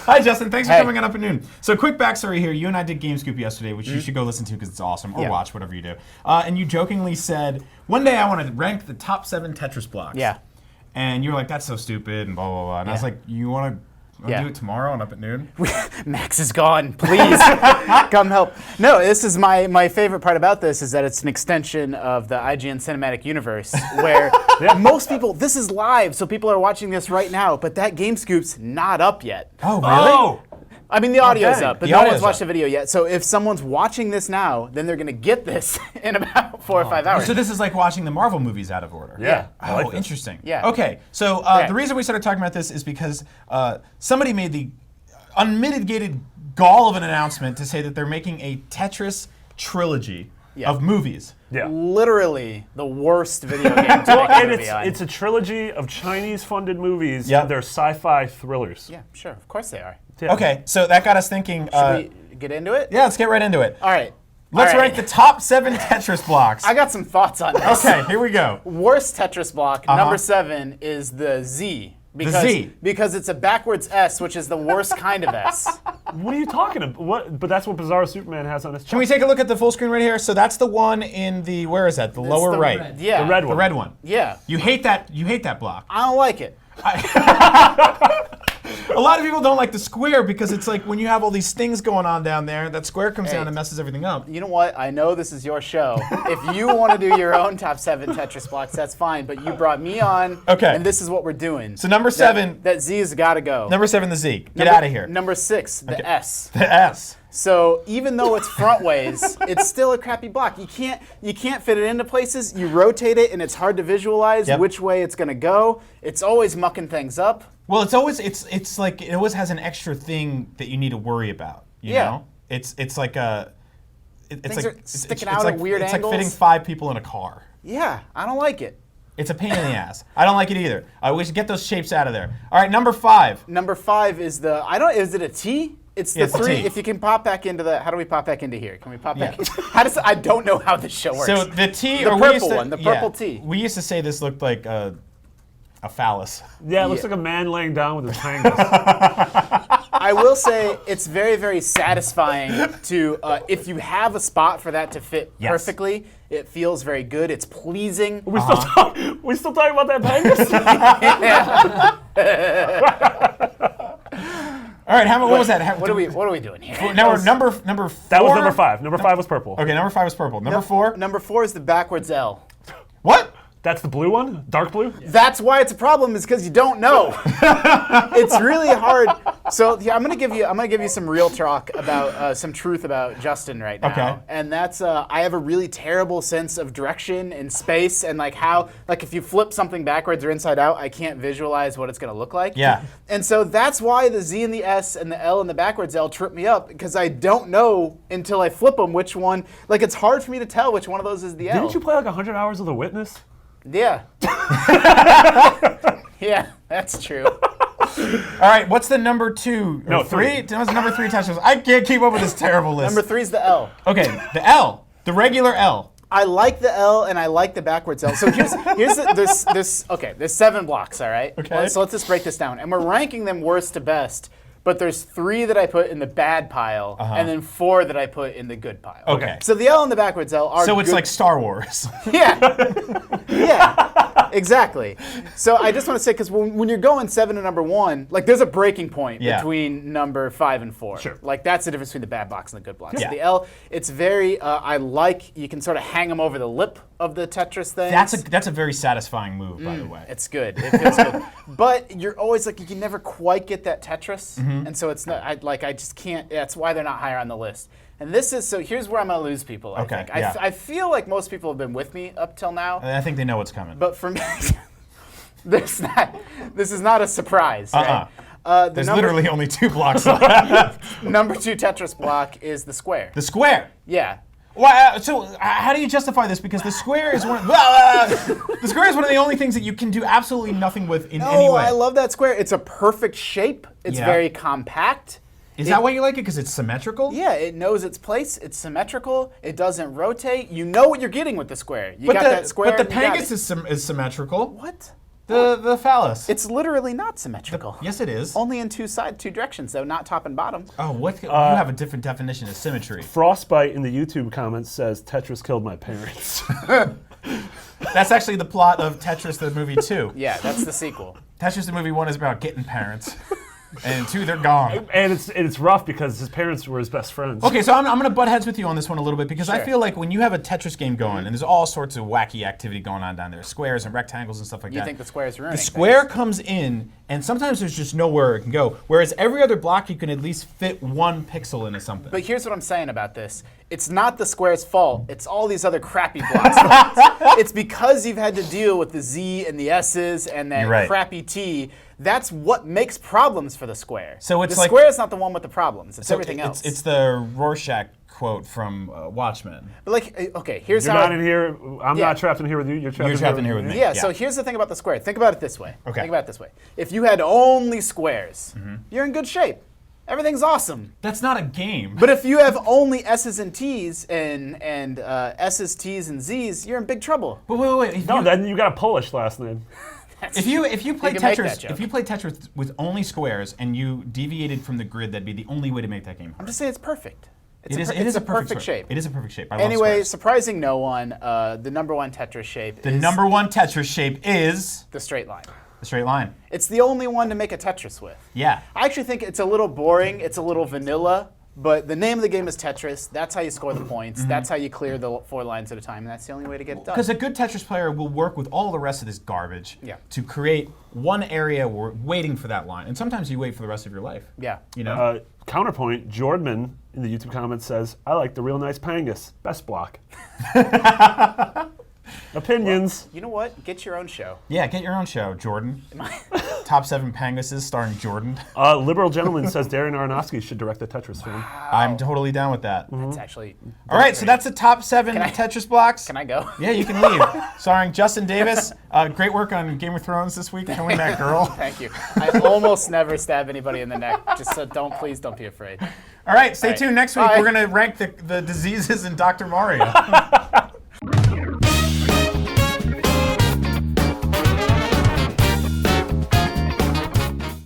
Hi, Justin. Thanks for coming on Up at Noon. So, quick backstory here. You and I did Game Scoop yesterday, which you should go listen to because it's awesome, or watch, whatever you do. And you jokingly said, one day I want to rank the top 7 Tetris blocks. Yeah. And you were like, that's so stupid, and blah, blah, blah. And I was like, you want to do it tomorrow on Up at Noon? Max is gone. Please come help. No, this is my favorite part about this is that it's an extension of the IGN cinematic universe where most people, this is live, so people are watching this right now, but that Game Scoop's not up yet. Oh, really? I mean, the audio's up, but The no one's audio's watched up. the video yet. So if someone's watching this now, then they're going to get this in about 4 or 5 hours. So this is like watching the Marvel movies out of order. Yeah. Oh, I like this. interesting. Yeah. Okay, so the reason we started talking about this is because somebody made the unmitigated gall of an announcement to say that they're making a Tetris trilogy of movies. Yeah. Literally the worst video game to make Well, a and movie on. it's a trilogy of Chinese-funded movies. Yep. They're sci-fi thrillers. Yeah, sure. Of course they are. Yeah. Okay, so that got us thinking. Should we get into it? Yeah, let's get right into it. All right. Let's All right. rank the top 7 Tetris blocks. I got some thoughts on this. Okay, here we go. Worst Tetris block, number 7, is the Z. Because it's a backwards S, which is the worst kind of S. What are you talking about? What? But that's what Bizarro Superman has on his. Can we take a look at the full screen right here? So that's the one in the, where is that? The lower the right. red. Yeah. The red The one. red one. Yeah. You hate that block. I don't like it. A lot of people don't like the square because it's like when you have all these things going on down there, that square comes Hey. down and messes everything up. You know what? I know this is your show. If you want to do your own top 7 Tetris blocks, that's fine. But you brought me on, Okay. and this is what we're doing. So number 7, That Z has got to go. number 7, the Z. Get out of here. Number 6, the S. The S. So even though it's front ways, it's still a crappy block. You can't fit it into places. You rotate it, and it's hard to visualize which way it's going to go. It's always mucking things up. Well, it's always it's like it always has an extra thing that you need to worry about. You know, it's like a Things are sticking out like, at weird it's angles. like fitting 5 people in a car. Yeah, I don't like it. It's a pain in the ass. I don't like it either. We should get those shapes out of there. All right, number 5. Number 5 is is it a T? It's the Yeah, it's a 3. T. If you can pop back into how do we pop back into here? Can we pop back? I don't know how this show works. So the T, The or purple one, the purple T. We used to say this looked like a phallus. Yeah, it looks like a man laying down with his triangles. I will say it's very, very satisfying to, if you have a spot for that to fit perfectly, it feels very good. It's pleasing. we still talking about that Pangus? All right, what was that? What are we doing here? Now we're number 4. That was number 5. Number 5 was purple. Okay, number 5 was purple. Number 4. Number 4 is the backwards L. What? That's the blue one? Dark blue? That's why it's a problem, is because you don't know. It's really hard. So I'm gonna give you some real talk about some truth about Justin right now. Okay. And that's I have a really terrible sense of direction and space and how if you flip something backwards or inside out, I can't visualize what it's gonna look like. Yeah. And so that's why the Z and the S and the L and the backwards L trip me up, because I don't know until I flip them which one. It's hard for me to tell which one of those is the L. Didn't you play 100 hours of The Witness? Yeah. Yeah, that's true. All right, what's the number 2? No, 3. What's the number 3 touchdowns? I can't keep up with this terrible list. Number 3 is the L. Okay, the L, the regular L. I like the L and I like the backwards L. So there's 7 blocks, all right? Okay. So let's just break this down. And we're ranking them worst to best, but there's 3 that I put in the bad pile, and then 4 that I put in the good pile. Okay. So the L and the backwards L are So it's good. like Star Wars. Yeah. Yeah, exactly. So I just want to say, because when you're going 7 to number 1, there's a breaking point between number 5 and 4. Sure. That's the difference between the bad blocks and the good blocks. Yeah. The L, it's very, you can sort of hang them over the lip of the Tetris thing. That's a very satisfying move, by the way. It's good. It feels good. But you're always you can never quite get that Tetris. And so it's not, I just can't, that's why they're not higher on the list. And here's where I'm going to lose people, I think. yeah. I feel like most people have been with me up till now. I think they know what's coming. But for me, this is not a surprise. Right? There's literally only 2 blocks left. Number 2 Tetris block is the square. The square. Yeah. Well, how do you justify this? Because the square is the square is one of the only things that you can do absolutely nothing with in any way. I love that square. It's a perfect shape. It's very compact. Is that why you like it? Because it's symmetrical? Yeah, it knows its place. It's symmetrical. It doesn't rotate. You know what you're getting with the square. You got that square. But the and you got Pangus it. is symmetrical. What? The phallus. It's literally not symmetrical. Yes, it is. Only in two directions, though, not top and bottom. Oh, what? You have a different definition of symmetry. Frostbite in the YouTube comments says Tetris killed my parents. That's actually the plot of Tetris the movie 2. Yeah, that's the sequel. Tetris the movie 1 is about getting parents. And 2, they're gone. And it's rough because his parents were his best friends. Okay, so I'm going to butt heads with you on this one a little bit because I Sure. feel like when you have a Tetris game going and there's all sorts of wacky activity going on down there, squares and rectangles and stuff like You that. think the square's ruining The square things. comes in, and sometimes there's just nowhere it can go. Whereas every other block, you can at least fit 1 pixel into something. But here's what I'm saying about this. It's not the square's fault. It's all these other crappy blocks' faults. It's because you've had to deal with the Z and the S's and that You're right. crappy T. That's what makes problems for the square. So it's the like- square is not the one with the problems. It's So everything else. It's the Rorschach quote from Watchmen. But like, okay, here's You're how. not in here. I'm Yeah. not trapped in here with you. You're trapped, in here with me. Yeah, so here's the thing about the square. Think about it this way. Okay. Think about it this way. If you had only squares, Mm-hmm. you're in good shape. Everything's awesome. That's not a game. But if you have only S's and T's and S's, T's, and Z's, you're in big trouble. But wait. No, then you got a Polish last name. If you play You can make that Tetris, joke. if you play Tetris with only squares and you deviated from the grid, that'd be the only way to make that game. I'm just saying it's perfect. It's It is a perfect square. shape. It is a perfect shape. I love Anyway, squares. surprising no one, the number one Tetris shape The is number 1 Tetris shape is the straight line. the straight line. It's the only one to make a Tetris with. Yeah. I actually think it's a little boring. It's a little vanilla. But the name of the game is Tetris. That's how you score the points. Mm-hmm. That's how you clear the 4 lines at a time. And that's the only way to get it done. Because a good Tetris player will work with all the rest of this garbage Yeah. to create one area where waiting for that line. And sometimes you wait for the rest of your life. Yeah. You know? Counterpoint, Jordman in the YouTube comments says, I like the real nice Pangus. Best block. Opinions. You know what? Get your own show. Yeah, get your own show, Jordan. Top 7 Panguses starring Jordan. Liberal Gentleman says Darren Aronofsky should direct the Tetris film. I'm totally down with that. That's actually. All right, so that's the top 7 Tetris blocks. Can I go? Yeah, you can leave. Starring Justin Davis. Great work on Game of Thrones this week, killing that girl. Thank you. I almost never stab anybody in the neck. Just so please don't be afraid. All right, stay All right. tuned. Next week, Bye. we're going to rank the diseases in Dr. Mario.